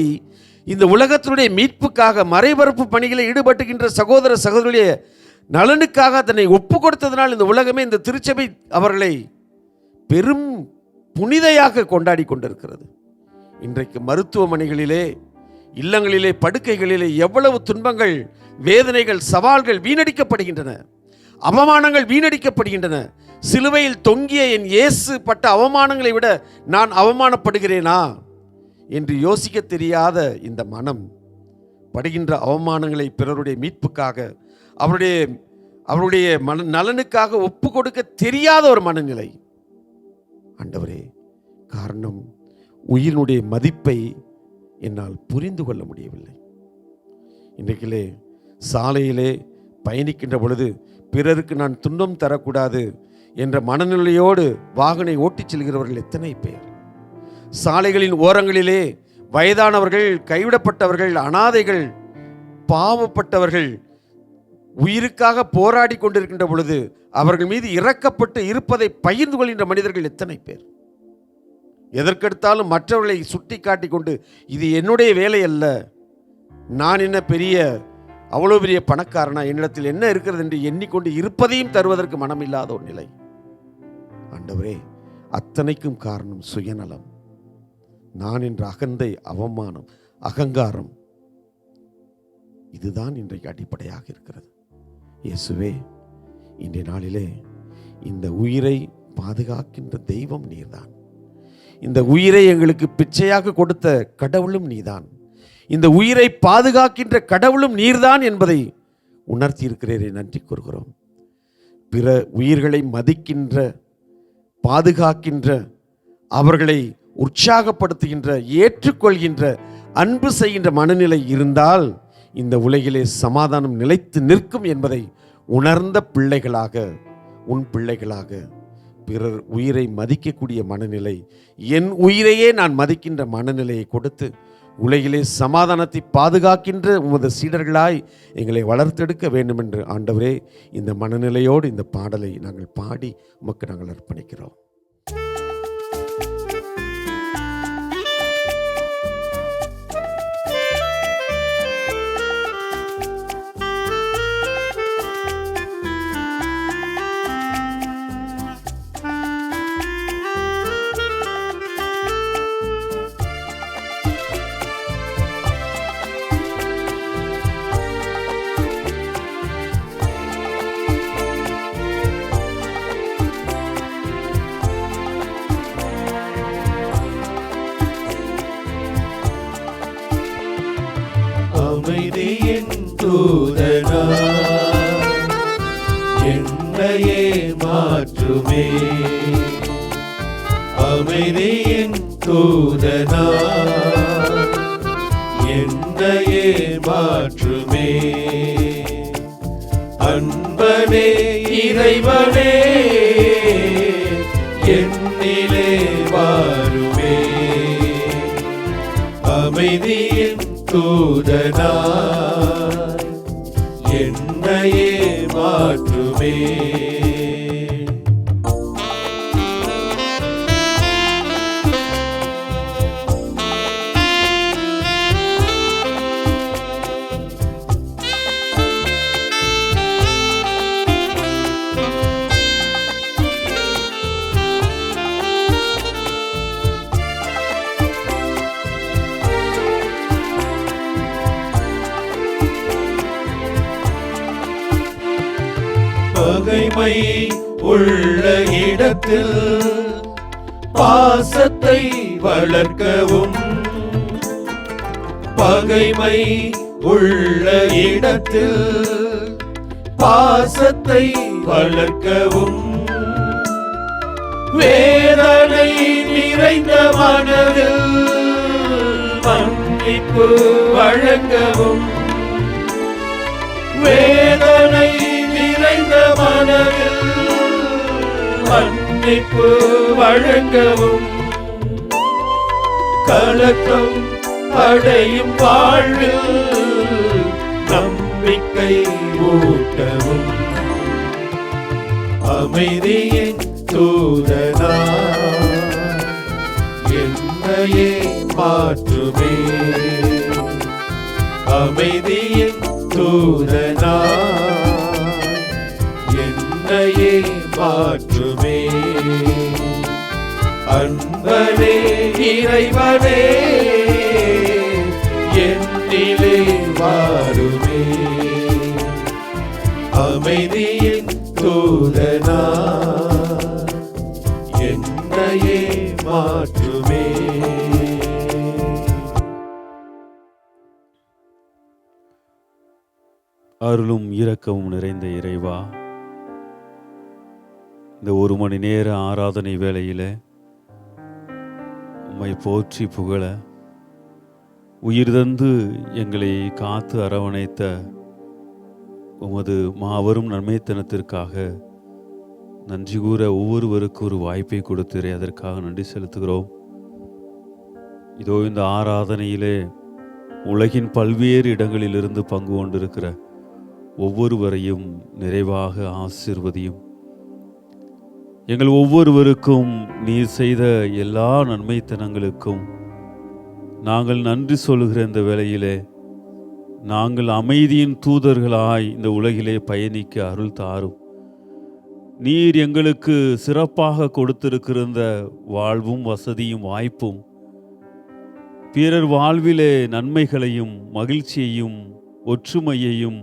இந்த உலகத்தினுடைய மீட்புக்காக மறைபரப்பு பணிகளில் ஈடுபட்டுகின்ற சகோதர சகோதரியுடைய நலனுக்காக தன்னை ஒப்பு கொடுத்ததனால் இந்த உலகமே, இந்த திருச்சபை அவர்களை பெரும் புனிதையாக கொண்டாடி கொண்டிருக்கிறது. இன்றைக்கு மருத்துவமனைகளிலே, இல்லங்களிலே, படுக்கைகளிலே எவ்வளவு துன்பங்கள், வேதனைகள், சவால்கள் வீணடிக்கப்படுகின்றன, அவமானங்கள் வீணடிக்கப்படுகின்றன. சிலுவையில் தொங்கிய என் இயேசு பட்ட அவமானங்களை விட நான் அவமானப்படுகிறேனா என்று யோசிக்க தெரியாத இந்த மனம் படுகின்ற அவமானங்களை பிறருடைய மீட்புக்காக, அவருடைய நலனுக்காக ஒப்பு கொடுக்க தெரியாத ஒரு மனநிலை. ஆண்டவரே, காரணம் உயிரினுடைய மதிப்பை என்னால் புரிந்து கொள்ள முடியவில்லை. இன்றைக்கிலே சாலையிலே பயணிக்கின்ற பொழுது பிறருக்கு நான் துன்பம் தரக்கூடாது என்ற மனநிலையோடு வாகனை ஓட்டிச் செல்கிறவர்கள் எத்தனை பேர். சாலைகளின் ஓரங்களிலே வயதானவர்கள், கைவிடப்பட்டவர்கள், அனாதைகள், பாவப்பட்டவர்கள் உயிருக்காக போராடி கொண்டிருக்கின்ற பொழுது அவர்கள் மீது இரக்கப்பட்டு இருப்பதை பகிர்ந்து கொள்கின்ற மனிதர்கள் எத்தனை பேர். எதற்கெடுத்தாலும் மற்றவர்களை சுட்டி காட்டி கொண்டு இது என்னுடைய வேலை அல்ல, நான் என்ன பெரிய அவ்வளோ பெரிய பணக்காரனா, என்னிடத்தில் என்ன இருக்கிறது என்று எண்ணிக்கொண்டு இருப்பதையும் தருவதற்கு மனமில்லாத ஒரு நிலை. ஆண்டவரே, அத்தனைக்கும் காரணம் சுயநலம், நான் என்ற அகந்தை, அவமானம், அகங்காரம். இதுதான் இன்றைக்கு அடிப்படையாக இருக்கிறது. இயேசுவே, இன்றைய நாளிலே இந்த உயிரை பாதுகாக்கின்ற தெய்வம் நீர்தான். இந்த உயிரை எங்களுக்கு பிச்சையாக கொடுத்த கடவுளும் நீதான். இந்த உயிரை பாதுகாக்கின்ற கடவுளும் நீர்தான் என்பதை உணர்த்தி இருக்கிறீரே, நன்றி கூறுகிறோம். பிற உயிர்களை மதிக்கின்ற, பாதுகாக்கின்ற, அவர்களை உற்சாகப்படுத்துகின்ற, ஏற்றுக்கொள்கின்ற, அன்பு செய்கின்ற மனநிலை இருந்தால் இந்த உலகிலே சமாதானம் நிலைத்து நிற்கும் என்பதை உணர்ந்த பிள்ளைகளாக, உன் பிள்ளைகளாக பிறர் உயிரை மதிக்கக்கூடிய மனநிலை, என் உயிரையே நான் மதிக்கின்ற மனநிலையை கொடுத்து உலகிலே சமாதானத்தை பாதுகாக்கின்ற உமது சீடர்களாய் எங்களை வளர்த்தெடுக்க வேண்டும் என்று ஆண்டவரே, இந்த மனநிலையோடு இந்த பாடலை நாங்கள் பாடி உமக்கு நாங்கள் அர்ப்பணிக்கிறோம். அமைதியின் தூதனா என்னையே மாற்றுமே, அமைதியின் தூதனா என்னையே மாற்றுமே, அன்பனே இறைவனே என்னிலே வாருமே, அமைதியின் தூதனாய் என்னையே மாற்றுமே. பகைமை உள்ள இடத்தில் பாசத்தை வளர்க்கவும், பகைமை உள்ள இடத்தில் பாசத்தை வளர்க்கவும், வேதனை நிறைந்த மனதில் மன்னிப்பு வழங்கவும், வேதனை நிறைந்த மனதில் மன்னிப்பு வழங்கவும், கலக்கம் அடையும் வாழ்வில் நம்பிக்கை ஊட்டவும், அமைதியின் தூதனா என்னையே மாற்றுமே, அமைதியின் தூதனா என்னையே மாற்றுமே, அன்பனே இறைவனே என்னிலே வாருமே, அமைதியின் தூதனா என்னையே மாற்றுமே. அருளும் இரக்கமும் நிறைந்த இறைவா, இந்த ஒரு மணி நேர ஆராதனை வேளையில் உம்மை போற்றி புகழ, உயிர் தந்து எங்களை காத்து அரவணைத்த உமது மாபெரும் நன்மைத்தனத்திற்காக நன்றி கூற ஒவ்வொருவருக்கு ஒரு வாய்ப்பை கொடுத்தீரே, அதற்காக நன்றி செலுத்துகிறோம். இதோ இந்த ஆராதனையிலே உலகின் பல்வேறு இடங்களிலிருந்து பங்கு கொண்டிருக்கிற ஒவ்வொருவரையும் நிறைவாக ஆசீர்வதியும். எங்கள் ஒவ்வொருவருக்கும் நீர் செய்த எல்லா நன்மைத்தனங்களுக்கும் நாங்கள் நன்றி சொல்லுகிற இந்த வேளையிலே நாங்கள் அமைதியின் தூதர்களாய் இந்த உலகிலே பயணிக்க அருள் தாரும். நீர் எங்களுக்கு சிறப்பாக கொடுத்திருக்கிற இந்த வாழ்வும் வசதியும் வாய்ப்பும் பிறர் வாழ்விலே நன்மைகளையும் மகிழ்ச்சியையும் ஒற்றுமையையும்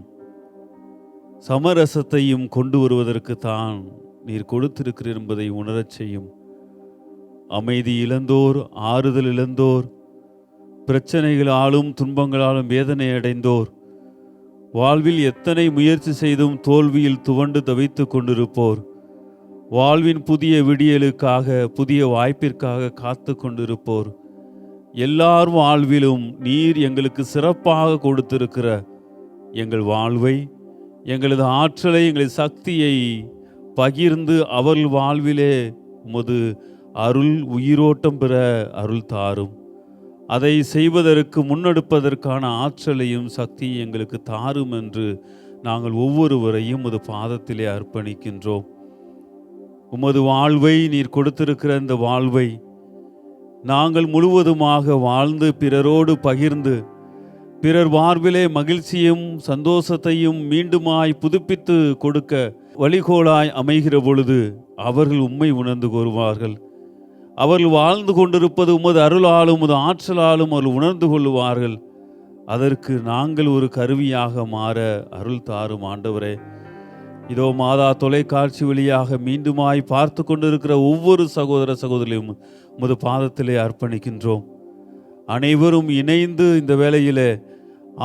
சமரசத்தையும் கொண்டு வருவதற்கு தான் நீர் கொடுத்திருக்கிறீர் என்பதை உணரச் செய்யும். அமைதி இழந்தோர், ஆறுதல் இழந்தோர், பிரச்சனைகளாலும் துன்பங்களாலும் வேதனை அடைந்தோர், வாழ்வில் எத்தனை முயற்சி செய்தும் தோல்வியில் துவண்டு தவித்து கொண்டிருப்போர், வாழ்வின் புதிய விடியலுக்காக புதிய வாய்ப்பிற்காக காத்து கொண்டிருப்போர், எல்லார் வாழ்விலும் நீர் எங்களுக்கு சிறப்பாக கொடுத்திருக்கிற எங்கள் வாழ்வை, எங்களது ஆற்றலை, எங்களது சக்தியை பகிர்ந்து அவர்கள் வாழ்விலே உமது அருள் உயிரோட்டம் பெற அருள் தாரும். அதை செய்வதற்கு முன்னெடுப்பதற்கான ஆற்றலையும் சக்தியை எங்களுக்கு தாரும் என்று நாங்கள் ஒவ்வொருவரையும் உமது பாதத்திலே அர்ப்பணிக்கின்றோம். உமது வாழ்வை நீர் கொடுத்திருக்கிற இந்த வாழ்வை நாங்கள் முழுவதுமாக வாழ்ந்து பிறரோடு பகிர்ந்து பிறர் வாழ்விலே மகிழ்ச்சியும் சந்தோஷத்தையும் மீண்டுமாய் புதுப்பித்து கொடுக்க வழிகோலாய் அமைகிற பொழுது அவர்கள் உம்மை உணர்ந்து கொள்வார்கள். அவர்கள் வாழ்ந்து கொண்டிருப்பது உமது அருளாலும் உமது ஆற்றலாலும் அவர்கள் உணர்ந்து கொள்வார்கள். அதற்கு நாங்கள் ஒரு கருவியாக மாற அருள் தாரும் ஆண்டவரே. இதோ மாதா தொலைக்காட்சி வழியாக மீண்டுமாய் பார்த்து கொண்டிருக்கிற ஒவ்வொரு சகோதர சகோதரியும் உமது பாதத்திலே அர்ப்பணிக்கின்றோம். அனைவரும் இணைந்து இந்த வேளையிலே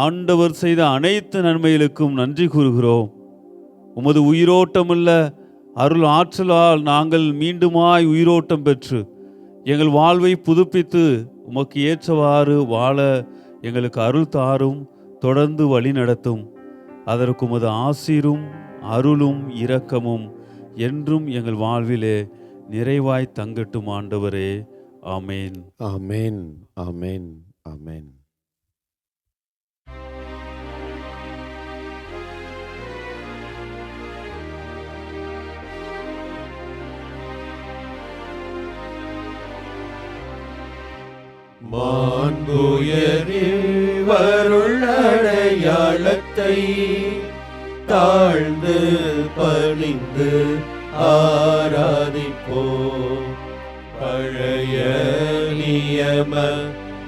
ஆண்டவர் செய்த அனைத்து நன்மைகளுக்கும் நன்றி கூறுகிறோம். உமது உயிரோட்டமுள்ள அருள் ஆற்றலால் நாங்கள் மீண்டுமாய் உயிரோட்டம் பெற்று எங்கள் வாழ்வை புதுப்பித்து உமக்கு ஏற்றவாறு வாழ எங்களுக்கு அருள் தாரும், தொடர்ந்து வழி நடத்தும். அதற்கு உமது ஆசீரும் அருளும் இரக்கமும் என்றும் எங்கள் வாழ்விலே நிறைவாய் தங்கட்டும் ஆண்டவரே. ஆமேன், ஆமேன், ஆமேன், ஆமேன். மாண்புயரில் வருள் அடையாளத்தை தாழ்ந்து பணிந்து ஆராதிப்போம். பழைய நியம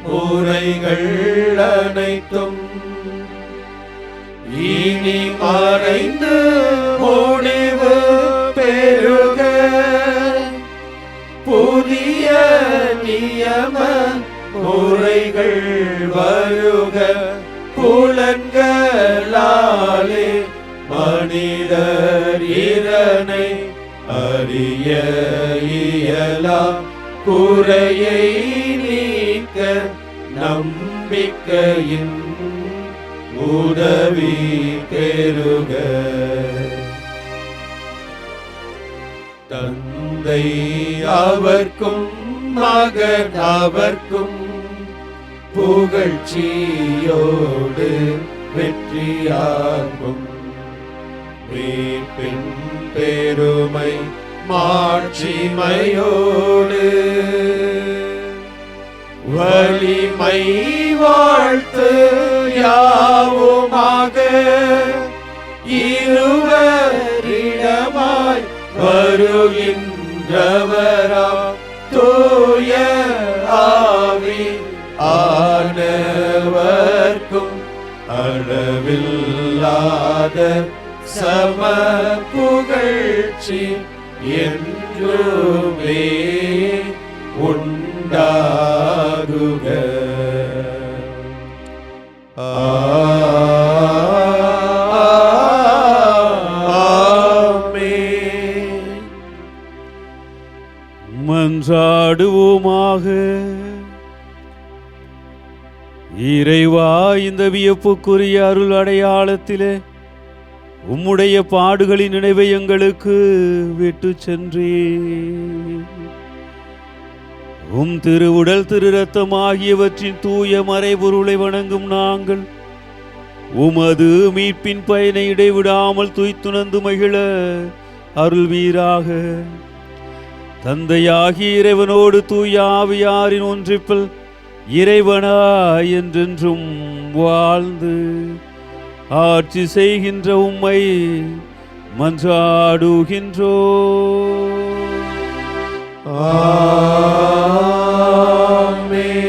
முறைகள் அனைத்தும் இனி மறைந்து முடிவு பெறுக. புதிய நியம முறைகள் வருக. புலன்களாலே மனிதர் இதனை அறிய இயலாம். குறையை நீக்க நம்பிக்கையின் உதவி பெறுக. தந்தை அவர்க்கும் மகன் அவர்க்கும் புகழ்ச்சியோடு வெற்றியாகும். மீட்பின் பெருமை மாட்சிமையோடு வலிமை வாழ்த்து யாவுமாக. இருவரிடமாய் வருகின்றவராம் தூய ஆவி ஆனவர்க்கும் அளவில்லாத சம புகழ்ச்சி என்றுமே உண்டாகுக. ஆமென். மன்றாடுவோமாக. இறைவா, இந்த வியப்புக்குரிய அருள் அடையாளத்திலே உம்முடைய பாடுகளின் நினைவை எங்களுக்கு விட்டு சென்றே. உம் திருவுடல் திரு ரத்தம் ஆகியவற்றின் தூய மறைபொருளை வணங்கும் நாங்கள் உமது மீட்பின் பயனை இடைவிடாமல் துய்த்துணர்ந்து மகிழ அருள்வீராக. தந்தையாகிய இறைவனோடு தூய ஆவியாரின் ஒன்றிப்பில் இறைவனாய் என்றென்றும் வாழ்ந்து ஆட்சி செய்கின்ற உம்மை மன்றாடுகின்றோ. ஆமென்.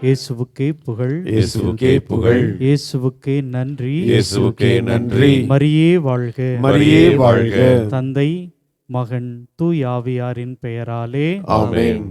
இயேசுவுக்கே புகழ், இயேசுவுக்கே புகழ், இயேசுவுக்கே நன்றி, இயேசுவுக்கே நன்றி. மரியே வாழ்க, மரியே வாழ்க. தந்தை மகன் தூய் ஆவியாரின் பெயராலே ஆமென்.